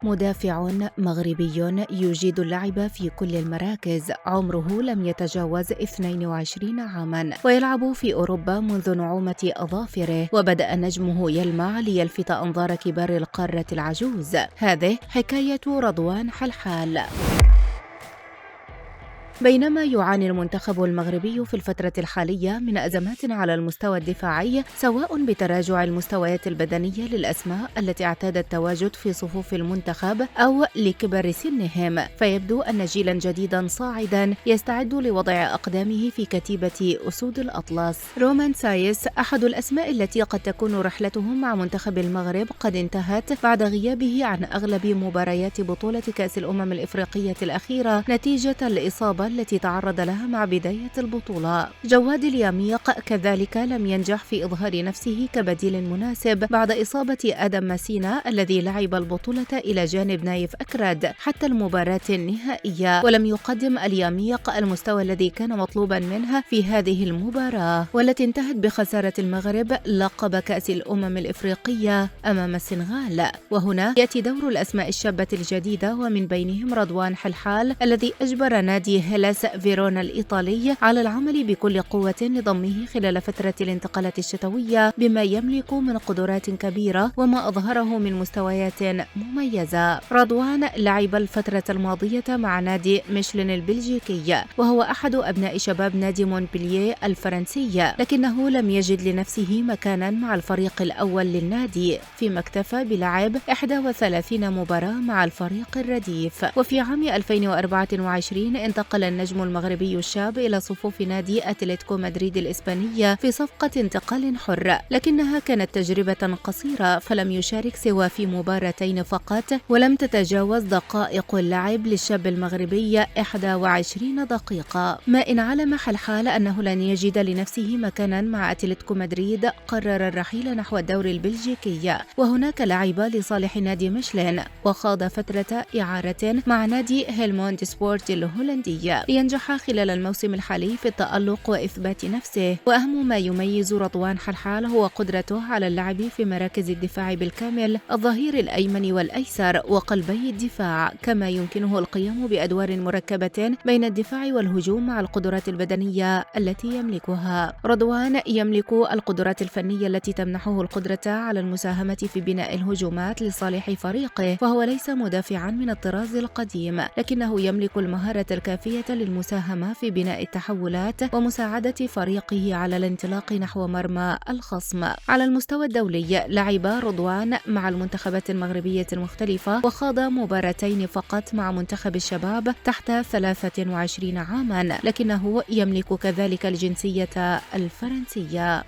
مدافع مغربي يجيد اللعب في كل المراكز، عمره لم يتجاوز 22 عاما، ويلعب في أوروبا منذ نعومة أظافره، وبدأ نجمه يلمع ليلفت أنظار كبار القارة العجوز. هذه حكاية رضوان حلحال. بينما يعاني المنتخب المغربي في الفترة الحالية من أزمات على المستوى الدفاعي، سواء بتراجع المستويات البدنية للأسماء التي اعتادت التواجد في صفوف المنتخب أو لكبر سنهم، فيبدو أن جيلا جديدا صاعدا يستعد لوضع أقدامه في كتيبة أسود الأطلس. رومان سايس أحد الأسماء التي قد تكون رحلتهم مع منتخب المغرب قد انتهت بعد غيابه عن أغلب مباريات بطولة كأس الأمم الإفريقية الأخيرة نتيجة الإصابة التي تعرض لها مع بداية البطولة. جواد اليميق كذلك لم ينجح في إظهار نفسه كبديل مناسب بعد إصابة آدم ماسينا الذي لعب البطولة إلى جانب نايف أكرد حتى المباراة النهائية، ولم يقدم اليميق المستوى الذي كان مطلوبا منه في هذه المباراة، والتي انتهت بخسارة المغرب لقب كأس الأمم الإفريقية أمام السنغال. وهنا يأتي دور الأسماء الشابة الجديدة، ومن بينهم رضوان حلحال الذي أجبر نادي هيلاس فيرونا الإيطالي على العمل بكل قوة لضمه خلال فترة الانتقالات الشتوية بما يملك من قدرات كبيرة وما أظهره من مستويات مميزة. رضوان لعب الفترة الماضية مع نادي ميشلين البلجيكي، وهو أحد أبناء شباب نادي مونبلييه الفرنسي، لكنه لم يجد لنفسه مكانا مع الفريق الأول للنادي، فيما اكتفى بلعب 31 مباراة مع الفريق الرديف. وفي عام 2024 انتقل النجم المغربي الشاب إلى صفوف نادي أتلتيكو مدريد الإسباني في صفقة انتقال حر، لكنها كانت تجربة قصيرة، فلم يشارك سوى في مباراتين فقط، ولم تتجاوز دقائق اللعب للشاب المغربي 21 دقيقة. ما إن علم حلحال أنه لن يجد لنفسه مكانا مع أتلتيكو مدريد، قرر الرحيل نحو الدوري البلجيكي، وهناك لعب لصالح نادي ميشلين، وخاض فترة إعارة مع نادي هيلموند سبورت الهولندي لينجح خلال الموسم الحالي في التألق وإثبات نفسه. وأهم ما يميز رضوان حلحال هو قدرته على اللعب في مراكز الدفاع بالكامل، الظهير الأيمن والأيسر وقلبي الدفاع، كما يمكنه القيام بأدوار مركبة بين الدفاع والهجوم مع القدرات البدنية التي يملكها. رضوان يملك القدرات الفنية التي تمنحه القدرة على المساهمة في بناء الهجومات لصالح فريقه، فهو ليس مدافعا من الطراز القديم، لكنه يملك المهارة الكافية للمساهمة في بناء التحولات ومساعدة فريقه على الانطلاق نحو مرمى الخصم. على المستوى الدولي لعب رضوان مع المنتخبات المغربية المختلفة، وخاض مباراتين فقط مع منتخب الشباب تحت 23 عاما، لكنه يملك كذلك الجنسية الفرنسية.